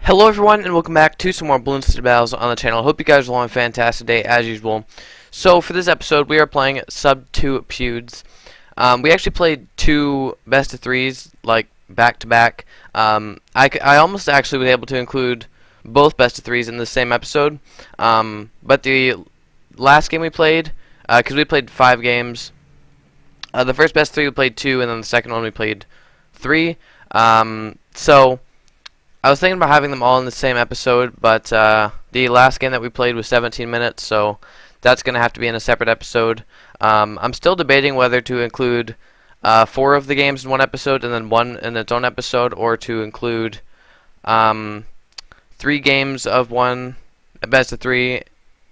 Hello everyone and welcome back to some more Bloons Sub2Pewds on the channel. Hope you guys are having a fantastic day as usual. So for this episode we are playing Sub2Pewds. We actually played two best of threes like back to back. I almost actually was able to include both best of threes in the same episode. But the last game we played, because we played 5 games, the first best of three we played 2 and then the second one we played 3. So I was thinking about having them all in the same episode, but the last game that we played was 17 minutes, so that's going to have to be in a separate episode. I'm still debating whether to include 4 of the games in one episode and then 1 in its own episode, or to include 3 games of one best of 3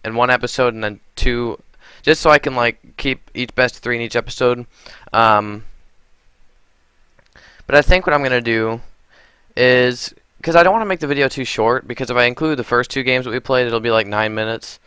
in one episode and then 2, just so I can like keep each best of 3 in each episode. But I think what I'm going to do is, because I don't want to make the video too short, because if I include the first 2 games that we played, it'll be like 9 minutes.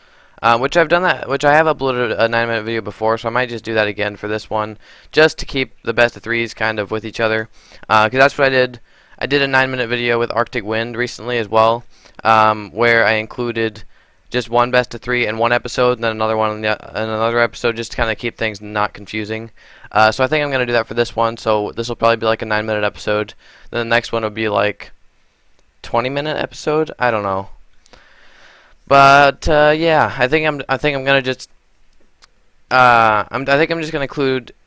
Which I've done that, which I have uploaded a 9-minute video before, so I might just do that again for this one, just to keep the best of threes kind of with each other. Because that's what I did. I did a 9-minute video with Arctic Wind recently as well, where I included just one best of 3 in one episode, and then another one in another episode, just to kind of keep things not confusing. So I think I'm going to do that for this one. So this will probably be like a 9-minute episode. Then the next one will be like 20-minute episode. I don't know, but yeah, I think I'm gonna just I think I'm just gonna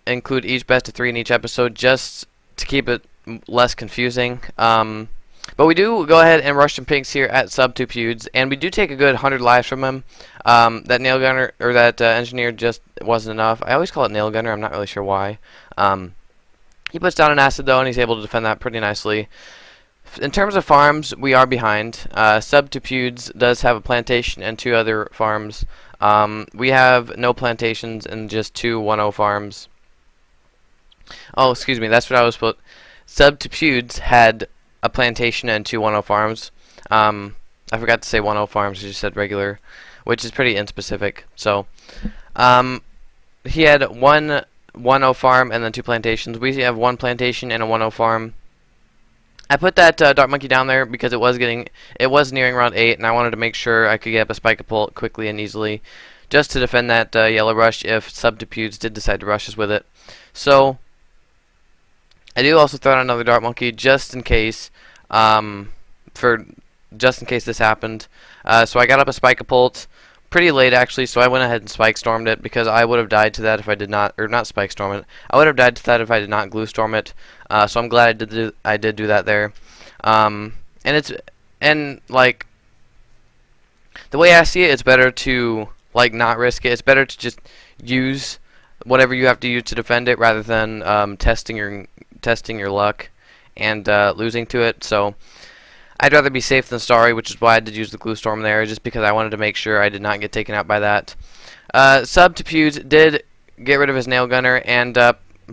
include each best of 3 in each episode, just to keep it less confusing. But we do go ahead and rush some pinks here at Sub2Pewds, and we do take a good 100 lives from him. That nail gunner, or that engineer, just wasn't enough. I always call it nail gunner. I'm not really sure why. He puts down an acid though, and he's able to defend that pretty nicely. In terms of farms, we are behind. Sub2Pewds does have a plantation and 2 other farms. We have no plantations and just 2 1-0 farms. Oh, excuse me, that's what I was supposed. Sub2Pewds had a plantation and 2 1-0 farms. I forgot to say 1-0 farms. I just said regular, which is pretty inspecific. So, he had 1 1-0 farm and then 2 plantations. We have 1 plantation and a 1-0 farm. I put that Dart Monkey down there because it was nearing round 8, and I wanted to make sure I could get up a Spike-a-Pult quickly and easily, just to defend that yellow rush if Sub2Pewds did decide to rush us with it. So I do also throw out another Dart Monkey just in case, just in case this happened. So I got up a Spike-a-Pult pretty late actually, so I went ahead and Spike Stormed it, because I would have died to that if I did not, or not Spike Storm it. I would have died to that if I did not Glue Storm it. So I'm glad I did do that there. And like, the way I see it, it's better to like not risk it. It's better to just use whatever you have to use to defend it, rather than testing your luck and losing to it. So I'd rather be safe than sorry, which is why I did use the Glue Storm there, just because I wanted to make sure I did not get taken out by that. Sub2Pewds did get rid of his nail gunner, and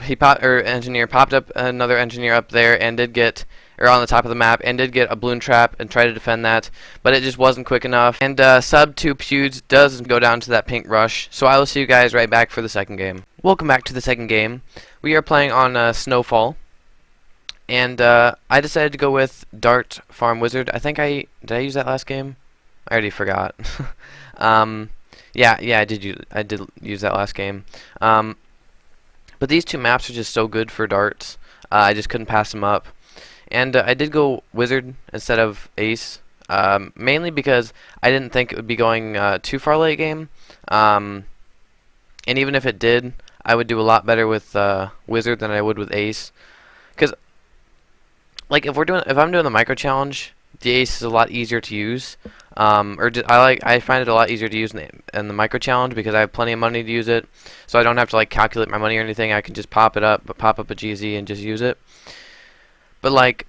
engineer popped up another engineer up there, and did get, or on the top of the map, and did get a balloon trap and try to defend that, but it just wasn't quick enough. And Sub2Pewds does go down to that pink rush. So I will see you guys right back for the second game. Welcome back to the second game. We are playing on Snowfall. And I decided to go with Dart Farm Wizard. I think did I use that last game? I already forgot. Yeah, I did use that last game. But these 2 maps are just so good for darts. I just couldn't pass them up. And I did go Wizard instead of Ace, mainly because I didn't think it would be going too far late game. And even if it did, I would do a lot better with Wizard than I would with Ace. Because like if I'm doing the micro challenge, the Ace is a lot easier to use. I find it a lot easier to use in the micro challenge, because I have plenty of money to use it, so I don't have to like calculate my money or anything. I can just pop up a GZ and just use it. But like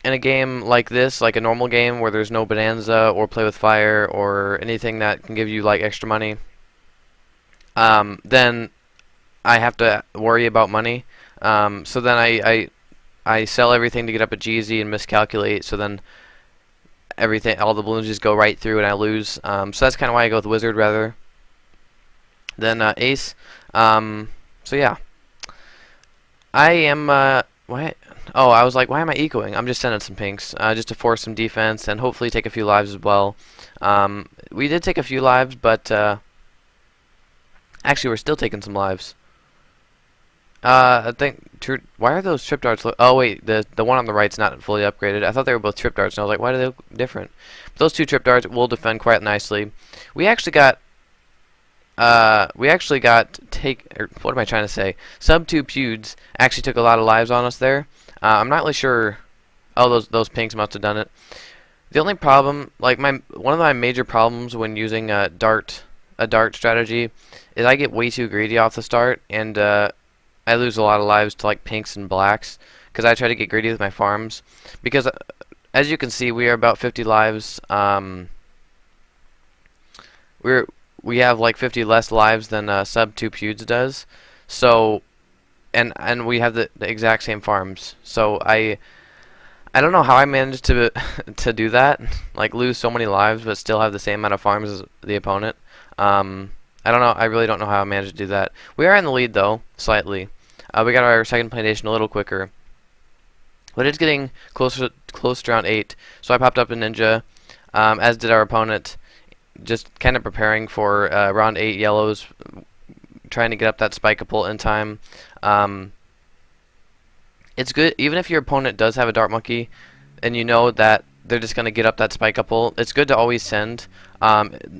in a game like this, like a normal game where there's no bonanza or play with fire or anything that can give you like extra money, then I have to worry about money. So then I sell everything to get up a GZ and miscalculate, so then all the balloons just go right through and I lose. So that's kind of why I go with Wizard rather than Ace. So yeah, I am what? Oh, I was like, why am I ecoing? I'm just sending some pinks, just to force some defense and hopefully take a few lives as well. We did take a few lives, but actually we're still taking some lives. I think why are those trip darts? Oh wait, the one on the right's not fully upgraded. I thought they were both trip darts, and I was like, why do they look different? But those two trip darts will defend quite nicely. We actually got what am I trying to say? Sub2Pewds actually took a lot of lives on us there. I'm not really sure. Oh, those pinks must have done it. The only problem, like one of my major problems when using a dart strategy, is I get way too greedy off the start, and I lose a lot of lives to like pinks and blacks because I try to get greedy with my farms. Because as you can see, we are about 50 lives. We have like 50 less lives than Sub2Pewds does. So, and we have the exact same farms. So I don't know how I managed to to do that, like lose so many lives but still have the same amount of farms as the opponent. I don't know. I really don't know how I managed to do that. We are in the lead though, slightly. We got our second plantation a little quicker, but it's getting close to round 8. So I popped up a ninja, as did our opponent, just kind of preparing for round 8 yellows, trying to get up that spikeable in time. It's good even if your opponent does have a dart monkey, and you know that they're just going to get up that spikeable. It's good to always send,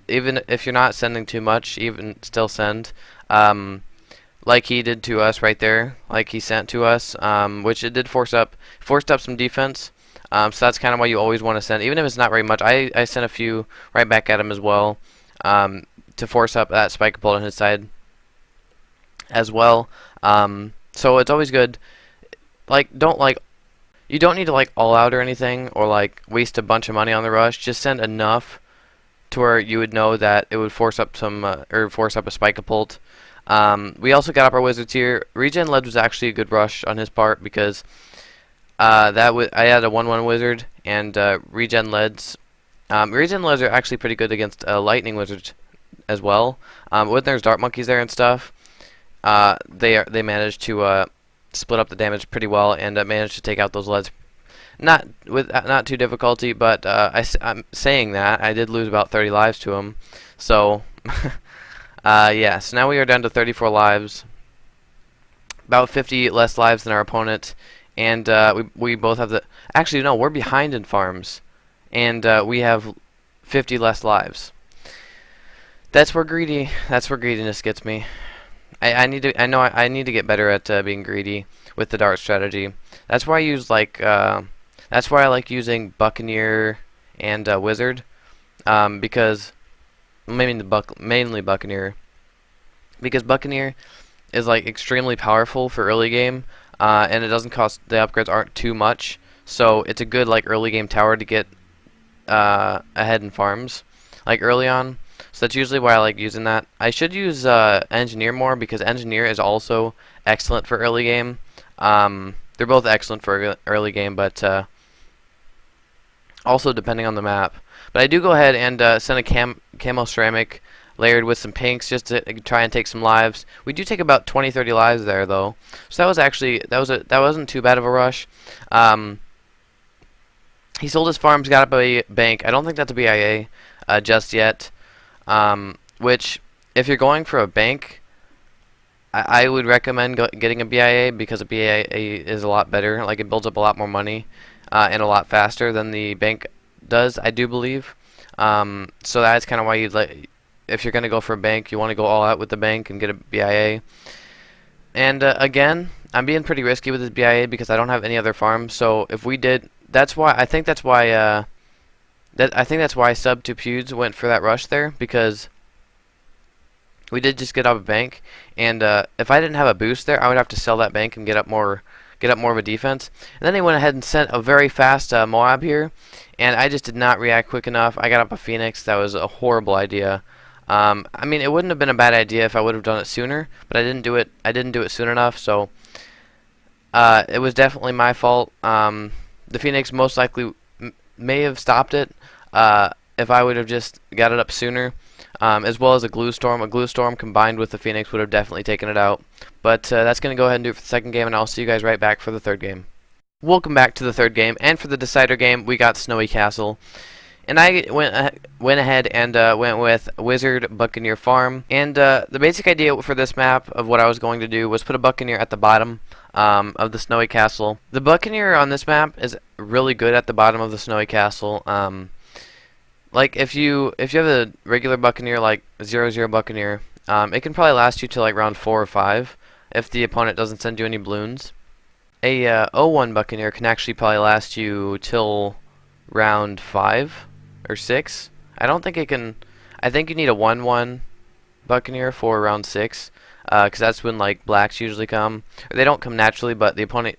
even if you're not sending too much. Even still send, like he did to us right there, like he sent to us, which it did forced up some defense. So that's kind of why you always want to send, even if it's not very much. I sent a few right back at him as well, to force up that spikeable on his side as well. So it's always good. Like, you don't need to like all out or anything, or like waste a bunch of money on the rush. Just send enough to where you would know that it would force up some or force up a spikeable. We also got up our wizards here. Regen lead was actually a good rush on his part because I had a 1/1 wizard and regen leads. Regen leads are actually pretty good against lightning wizards as well. When there's dart monkeys there and stuff, they managed to split up the damage pretty well and managed to take out those leads. Not too difficulty, but I'm saying that I did lose about 30 lives to him. So yeah, so now we are down to 34 lives, about 50 less lives than our opponent, and we both have the. Actually, no, we're behind in farms, and we have 50 less lives. That's where greediness gets me. I need to get better at being greedy with the dart strategy. That's why I use that's why I like using Buccaneer and Wizard, because mainly Buccaneer, because Buccaneer is like extremely powerful for early game, and it doesn't cost, the upgrades aren't too much, so it's a good like early game tower to get ahead in farms like early on. So that's usually why I like using that. I should use Engineer more because Engineer is also excellent for early game. They're both excellent for early game, but also depending on the map. But I do go ahead and send a camo ceramic layered with some pinks just to try and take some lives. We do take about 20-30 lives there though. So that was actually that wasn't too bad of a rush. He sold his farms, got up a bank. I don't think that's a BIA just yet. Which, if you're going for a bank, I would recommend getting a BIA because a BIA is a lot better. Like, it builds up a lot more money and a lot faster than the bank does, I do believe. So that's kind of why if you're going to go for a bank, you want to go all out with the bank and get a BIA. And again, I'm being pretty risky with this BIA because I don't have any other farms. So if we did, I think that's why Sub2Pewds went for that rush there, because we did just get up a bank, and if I didn't have a boost there, I would have to sell that bank and get up more of a defense. And then they went ahead and sent a very fast Moab here, and I just did not react quick enough. I got up a Phoenix. That was a horrible idea. I mean, it wouldn't have been a bad idea if I would have done it sooner, but I didn't do it. I didn't do it soon enough, so it was definitely my fault. The Phoenix most likely may have stopped it if I would have just got it up sooner, as well as a glue storm. A glue storm combined with the Phoenix would have definitely taken it out. But that's going to go ahead and do it for the second game, and I'll see you guys right back for the third game. Welcome back to the third game, and for the decider game, we got Snowy Castle. And I went ahead and went with Wizard Buccaneer Farm. And the basic idea for this map of what I was going to do was put a Buccaneer at the bottom of the Snowy Castle. The Buccaneer on this map is really good at the bottom of the Snowy Castle. Like if you have a regular Buccaneer like 0-0 Buccaneer, it can probably last you till like round 4 or 5 if the opponent doesn't send you any Bloons. A 0-1 Buccaneer can actually probably last you till round 5 or 6. I don't think it can. I think you need a 1-1 Buccaneer for round 6, because that's when like blacks usually come. Or they don't come naturally, but the opponent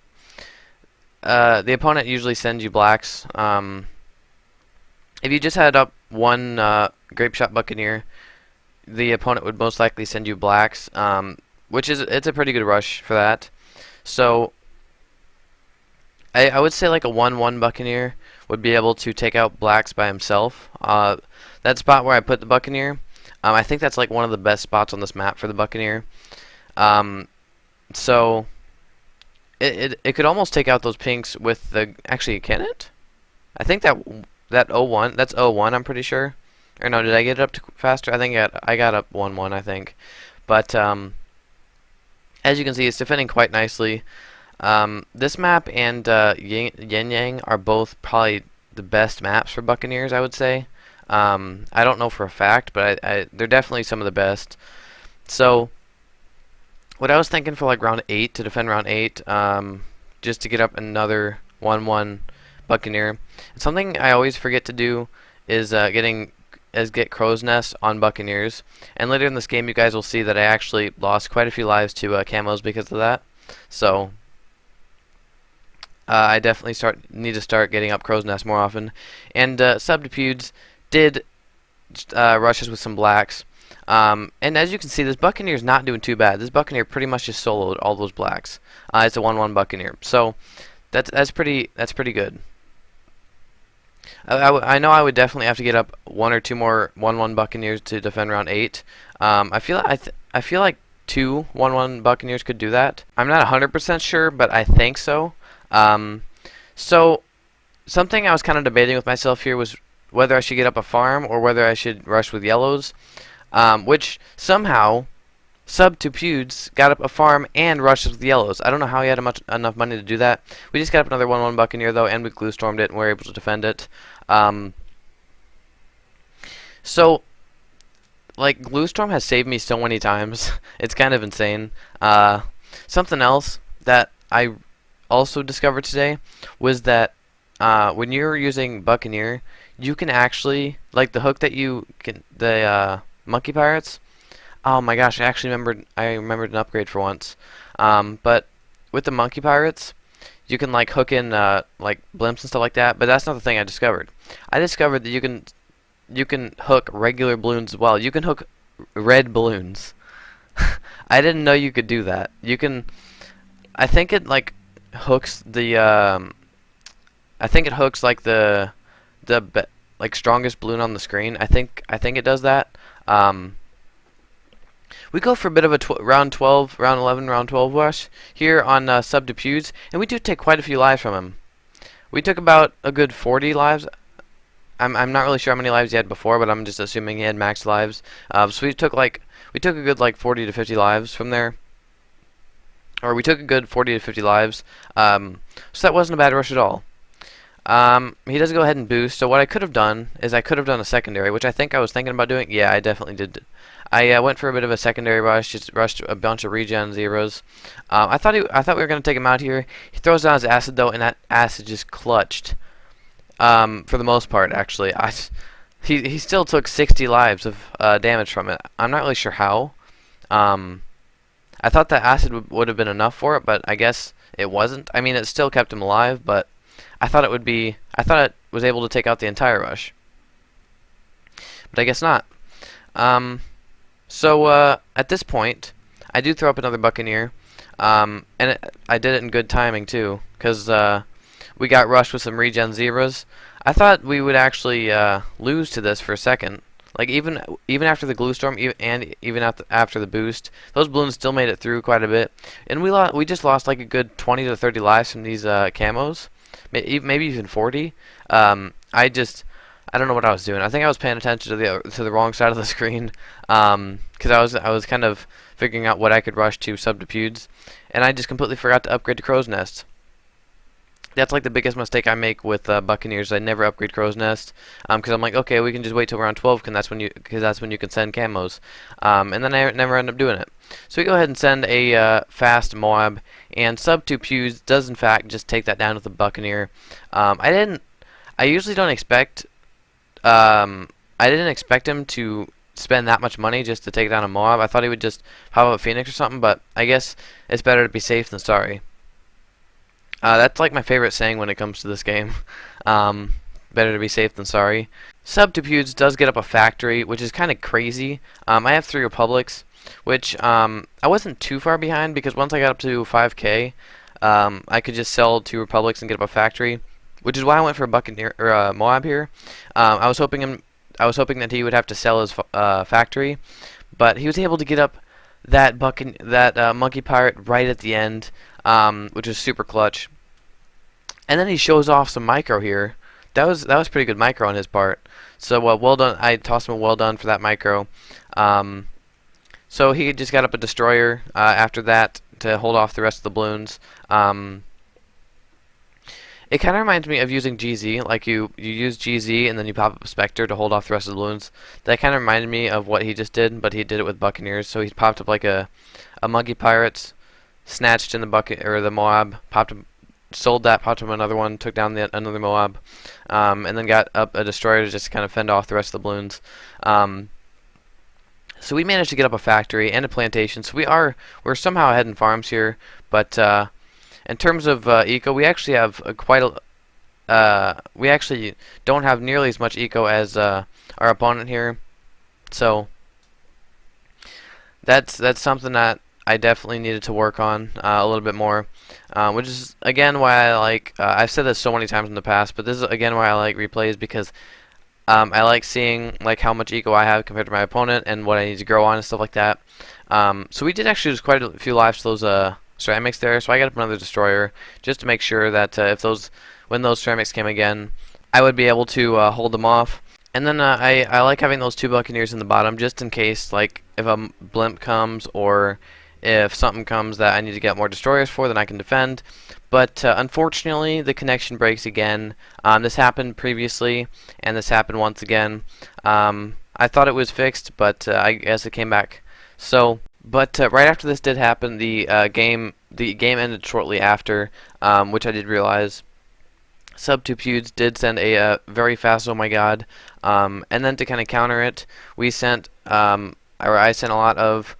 usually sends you blacks. If you just had up one Grape Shot Buccaneer, the opponent would most likely send you blacks, which is it's a pretty good rush for that. So I would say like a 1-1 Buccaneer would be able to take out blacks by himself. That spot where I put the Buccaneer, I think that's like one of the best spots on this map for the Buccaneer. So it could almost take out those pinks with the. Actually, can it? I think that 0-1. That's 0-1. I'm pretty sure. Or no, did I get it up faster? I think I got up 1-1. I think, but as you can see, it's defending quite nicely. This map and Yin Yang are both probably the best maps for Buccaneers, I would say. I don't know for a fact, but they're definitely some of the best. So, what I was thinking for like round 8, to defend round 8, just to get up another 1-1 Buccaneer. Something I always forget to do is get Crow's Nest on Buccaneers. And later in this game, you guys will see that I actually lost quite a few lives to camos because of that. So I definitely need to start getting up Crow's Nest more often. And Sub2Pewds did rushes with some blacks. And as you can see, this Buccaneer's not doing too bad. This Buccaneer pretty much just soloed all those blacks. It's a 1-1 Buccaneer. So that's pretty good. I know I would definitely have to get up 1 or 2 more 1-1 Buccaneers to defend round 8. I feel like 2 1-1 Buccaneers could do that. I'm not 100% sure, but I think so. So something I was kind of debating with myself here was whether I should get up a farm or whether I should rush with yellows, which somehow Sub2Pewds got up a farm and rushed with the yellows. I don't know how he had enough money to do that. We just got up another 1-1 Buccaneer though, and we glue stormed it and were able to defend it. So like glue storm has saved me so many times. It's kind of insane. Something else that I also discovered today was that when you're using Buccaneer, you can actually, like the hook that you can, the Monkey Pirates. Oh my gosh, I remembered an upgrade for once. But with the Monkey Pirates, you can like hook in like blimps and stuff like that. But that's not the thing I discovered. I discovered that you can hook regular balloons as well. You can hook red balloons. I didn't know you could do that. You can. I think it like hooks the. I think it hooks like the like strongest balloon on the screen. I think it does that. We go for a bit of a round 11, round 12 rush here on Sub2Pewds, and we do take quite a few lives from him. We took about a good 40 lives. I'm not really sure how many lives he had before, but I'm just assuming he had max lives. So we took a good like 40 to 50 lives from there. Or we took a good 40 to 50 lives. So that wasn't a bad rush at all. He does go ahead and boost, so what I could have done is I could have done a secondary, which I think I was thinking about doing. Yeah, I definitely did. I went for a bit of a secondary rush, just rushed a bunch of regen zeros. I thought we were going to take him out here. He throws down his acid though, and that acid just clutched. For the most part, actually. He still took 60 lives of damage from it. I'm not really sure how. I thought that acid would have been enough for it, but I guess it wasn't. I mean, it still kept him alive, but I thought it was able to take out the entire rush. But I guess not. So at this point, I do throw up another Buccaneer, and I did it in good timing too, because we got rushed with some regen zeros. I thought we would actually lose to this for a second. Like even after the glue storm, and even after the boost, those balloons still made it through quite a bit. And we just lost like a good 20 to 30 lives from these camos, maybe even 40. I don't know what I was doing. I think I was paying attention to the wrong side of the screen, because I was kind of figuring out what I could rush to Sub2Pewds, and I just completely forgot to upgrade to Crow's Nest. That's like the biggest mistake I make with Buccaneers. I never upgrade Crow's Nest, because I'm like, okay, we can just wait till we're on 12, because that's when you can send camos, and then I never end up doing it. So we go ahead and send a fast Moab, and Sub2Pewds does in fact just take that down with the Buccaneer. I usually don't expect. I didn't expect him to spend that much money just to take down a Moab. I thought he would just pop up a Phoenix or something, but I guess it's better to be safe than sorry. That's like my favorite saying when it comes to this game. Better to be safe than sorry. Sub2Pewds does get up a factory, which is kind of crazy. I have 3 Republics, which I wasn't too far behind, because once I got up to 5K, I could just sell 2 Republics and get up a factory, which is why I went for a Buccaneer or Moab here. I was hoping that he would have to sell his factory, but he was able to get up that monkey pirate right at the end, which is super clutch. And then he shows off some micro here. That was pretty good micro on his part. So well done. I tossed him a well done for that micro. So he just got up a destroyer after that to hold off the rest of the balloons. It kind of reminds me of using GZ, like you use GZ and then you pop up a Spectre to hold off the rest of the balloons. That kind of reminded me of what he just did, but he did it with Buccaneers. So he popped up like a monkey pirates, snatched in the Moab, sold that, popped up another one, took down another Moab, and then got up a destroyer to just kind of fend off the rest of the balloons. So we managed to get up a factory and a plantation. So we're somehow ahead in farms here, but in terms of eco, we actually have we actually don't have nearly as much eco as our opponent here. So that's something that I definitely needed to work on a little bit more, which is again why I like. I've said this so many times in the past, but this is again why I like replays, because I like seeing like how much eco I have compared to my opponent and what I need to grow on and stuff like that. So we did actually lose quite a few lives to those ceramics there, so I got up another destroyer just to make sure that when those ceramics came again, I would be able to hold them off. And then I like having those 2 Buccaneers in the bottom just in case, like if a blimp comes or if something comes that I need to get more destroyers for, then I can defend. But unfortunately, the connection breaks again. This happened previously, and this happened once again. I thought it was fixed, but I guess it came back. So. But right after this did happen, the game ended shortly after, which I did realize. Sub2Pewds did send a very fast oh my god, and then to kind of counter it, I sent a lot of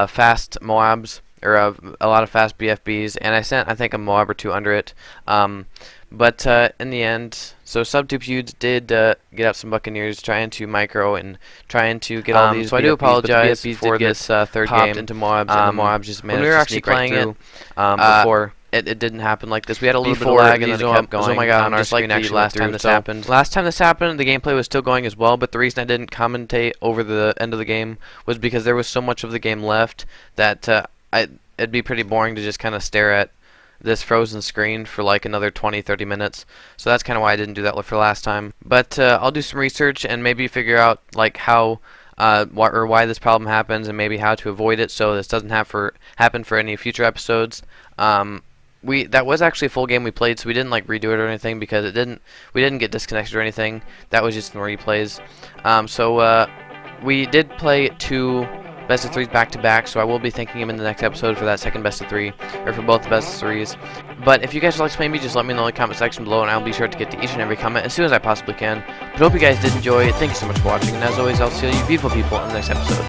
fast Moabs, or a lot of fast BFBs, and I sent I think a Moab or 2 under it. But in the end, so Sub2Pewds did get up some Buccaneers, trying to micro and trying to get all these. So BFBs, I do apologize for this third game into Moabs, and the Moabs just managed to sneak right through. Before it didn't happen like this. We had a little bit of lag, and then it kept going. Oh my god! On our screen, actually, last time this happened. Last time this happened, the gameplay was still going as well. But the reason I didn't commentate over the end of the game was because there was so much of the game left that it'd be pretty boring to just kind of stare at this frozen screen for like another 20-30 minutes. So that's kind of why I didn't do that for last time. But I'll do some research and maybe figure out like how or why this problem happens, and maybe how to avoid it so this doesn't happen for any future episodes. That was actually a full game we played, so we didn't like redo it or anything, because we didn't get disconnected or anything. That was just in the replays. So we did play 2 best of 3s back to back, so I will be thanking him in the next episode for that second best of 3, or for both the best of 3s. But if you guys would like to play me, just let me know in the comment section below, and I'll be sure to get to each and every comment as soon as I possibly can. But hope you guys did enjoy. Thank you so much for watching, and as always, I'll see you beautiful people in the next episode.